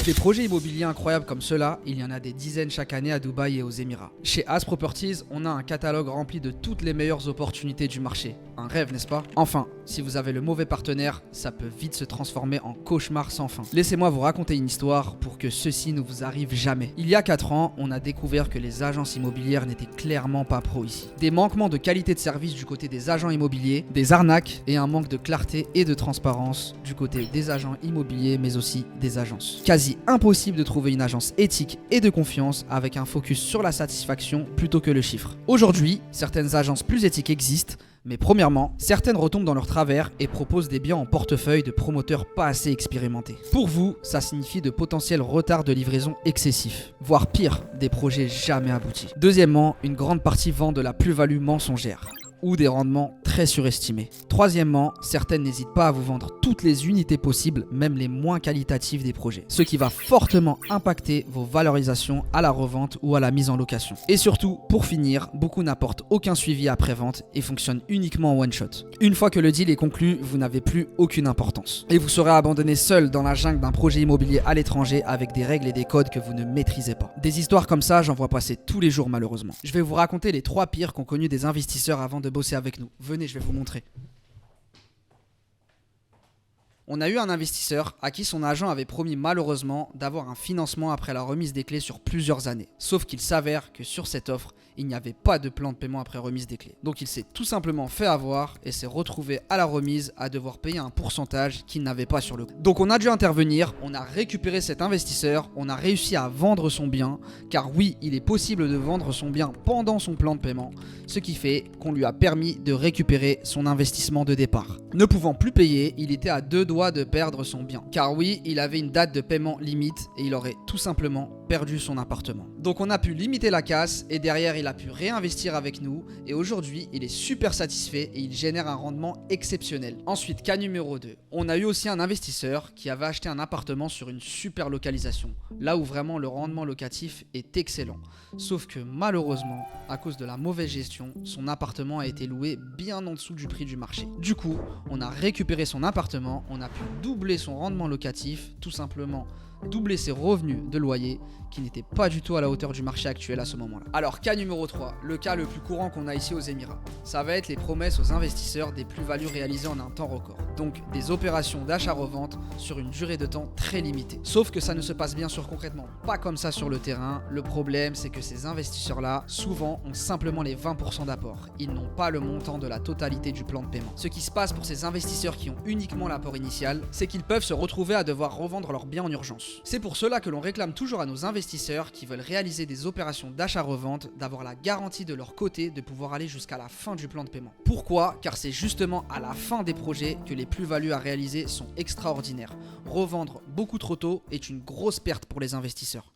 Des projets immobiliers incroyables comme ceux-là, il y en a des dizaines chaque année à Dubaï et aux Émirats. Chez As Properties, on a un catalogue rempli de toutes les meilleures opportunités du marché. Un rêve, n'est-ce pas? Enfin, si vous avez le mauvais partenaire, ça peut vite se transformer en cauchemar sans fin. Laissez-moi vous raconter une histoire pour que ceci ne vous arrive jamais. Il y a 4 ans, on a découvert que les agences immobilières n'étaient clairement pas pro ici. Des manquements de qualité de service du côté des agents immobiliers, des arnaques et un manque de clarté et de transparence du côté des agents immobiliers mais aussi des agences. Quasi impossible de trouver une agence éthique et de confiance avec un focus sur la satisfaction plutôt que le chiffre. Aujourd'hui, certaines agences plus éthiques existent, mais premièrement, certaines retombent dans leur travers et proposent des biens en portefeuille de promoteurs pas assez expérimentés. Pour vous, ça signifie de potentiels retards de livraison excessifs, voire pire, des projets jamais aboutis. Deuxièmement, une grande partie vend de la plus-value mensongère ou des rendements très surestimés. Troisièmement, certaines n'hésitent pas à vous vendre toutes les unités possibles, même les moins qualitatives des projets, ce qui va fortement impacter vos valorisations à la revente ou à la mise en location. Et surtout, pour finir, beaucoup n'apportent aucun suivi après-vente et fonctionnent uniquement en one-shot. Une fois que le deal est conclu, vous n'avez plus aucune importance. Et vous serez abandonné seul dans la jungle d'un projet immobilier à l'étranger avec des règles et des codes que vous ne maîtrisez pas. Des histoires comme ça, j'en vois passer tous les jours malheureusement. Je vais vous raconter les 3 pires qu'ont connu des investisseurs avant de bosser avec nous. Venez, je vais vous montrer. On a eu un investisseur à qui son agent avait promis malheureusement d'avoir un financement après la remise des clés sur plusieurs années. Sauf qu'il s'avère que sur cette offre, il n'y avait pas de plan de paiement après remise des clés. Donc il s'est tout simplement fait avoir et s'est retrouvé à la remise à devoir payer un pourcentage qu'il n'avait pas sur le coup. Donc on a dû intervenir, on a récupéré cet investisseur, on a réussi à vendre son bien, car oui, il est possible de vendre son bien pendant son plan de paiement, ce qui fait qu'on lui a permis de récupérer son investissement de départ. Ne pouvant plus payer, il était à 2 doigts de perdre son bien. Car oui, il avait une date de paiement limite et il aurait tout simplement perdu son appartement. Donc on a pu limiter la casse et derrière il a pu réinvestir avec nous et aujourd'hui il est super satisfait et il génère un rendement exceptionnel. Ensuite, cas numéro 2, on a eu aussi un investisseur qui avait acheté un appartement sur une super localisation, là où vraiment le rendement locatif est excellent. Sauf que malheureusement, à cause de la mauvaise gestion, son appartement a été loué bien en dessous du prix du marché. Du coup, on a récupéré son appartement, on a pu doubler son rendement locatif, tout simplement doubler ses revenus de loyer qui n'étaient pas du tout à la hauteur du marché actuel à ce moment-là. Alors cas numéro 3, le cas le plus courant qu'on a ici aux Émirats, ça va être les promesses aux investisseurs des plus-values réalisées en un temps record. Donc des opérations d'achat-revente sur une durée de temps très limitée. Sauf que ça ne se passe bien sûr concrètement pas comme ça sur le terrain. Le problème c'est que ces investisseurs-là, souvent ont simplement les 20% d'apport. Ils n'ont pas le montant de la totalité du plan de paiement. Ce qui se passe pour ces investisseurs qui ont uniquement l'apport initial, c'est qu'ils peuvent se retrouver à devoir revendre leurs biens en urgence. C'est pour cela que l'on réclame toujours à nos investisseurs qui veulent réaliser des opérations d'achat-revente d'avoir la garantie de leur côté de pouvoir aller jusqu'à la fin du plan de paiement. Pourquoi? Car c'est justement à la fin des projets que les plus-values à réaliser sont extraordinaires. Revendre beaucoup trop tôt est une grosse perte pour les investisseurs.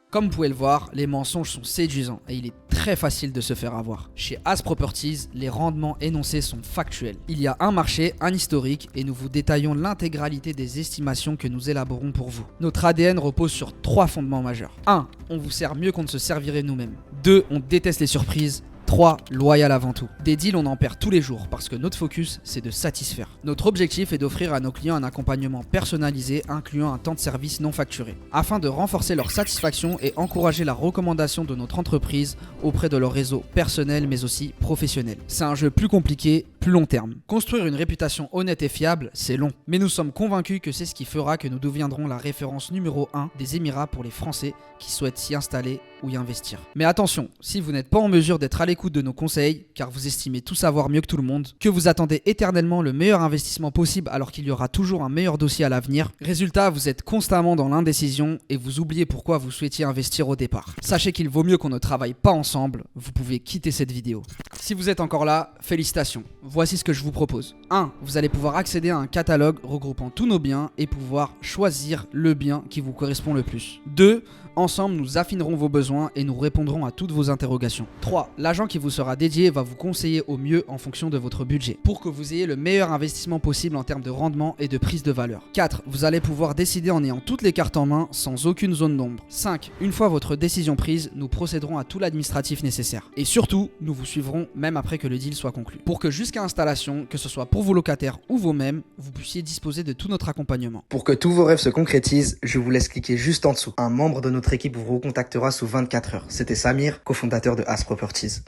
Comme vous pouvez le voir, les mensonges sont séduisants et il est très facile de se faire avoir. Chez As Properties, les rendements énoncés sont factuels. Il y a un marché, un historique et nous vous détaillons l'intégralité des estimations que nous élaborons pour vous. Notre ADN repose sur 3 fondements majeurs. 1. On vous sert mieux qu'on ne se servirait nous-mêmes. 2. On déteste les surprises. 3. Loyal avant tout. Des deals on en perd tous les jours parce que notre focus c'est de satisfaire. Notre objectif est d'offrir à nos clients un accompagnement personnalisé incluant un temps de service non facturé, afin de renforcer leur satisfaction et encourager la recommandation de notre entreprise auprès de leur réseau personnel mais aussi professionnel. C'est un jeu plus compliqué, plus long terme. Construire une réputation honnête et fiable, c'est long, mais nous sommes convaincus que c'est ce qui fera que nous deviendrons la référence numéro 1 des Émirats pour les Français qui souhaitent s'y installer ou y investir. Mais attention, si vous n'êtes pas en mesure d'être à l'écoute de nos conseils, car vous estimez tout savoir mieux que tout le monde, que vous attendez éternellement le meilleur investissement possible alors qu'il y aura toujours un meilleur dossier à l'avenir, résultat, vous êtes constamment dans l'indécision et vous oubliez pourquoi vous souhaitiez investir au départ. Sachez qu'il vaut mieux qu'on ne travaille pas ensemble, vous pouvez quitter cette vidéo. Si vous êtes encore là, félicitations. Voici ce que je vous propose. 1. Vous allez pouvoir accéder à un catalogue regroupant tous nos biens et pouvoir choisir le bien qui vous correspond le plus. 2. Ensemble, nous affinerons vos besoins et nous répondrons à toutes vos interrogations. 3. L'agent qui vous sera dédié et va vous conseiller au mieux en fonction de votre budget pour que vous ayez le meilleur investissement possible en termes de rendement et de prise de valeur. 4. Vous allez pouvoir décider en ayant toutes les cartes en main sans aucune zone d'ombre. 5. Une fois votre décision prise, nous procéderons à tout l'administratif nécessaire. Et surtout, nous vous suivrons même après que le deal soit conclu. Pour que jusqu'à installation, que ce soit pour vos locataires ou vous-même, vous puissiez disposer de tout notre accompagnement. Pour que tous vos rêves se concrétisent, je vous laisse cliquer juste en dessous. Un membre de notre équipe vous recontactera sous 24 heures. C'était Samir, cofondateur de As Properties.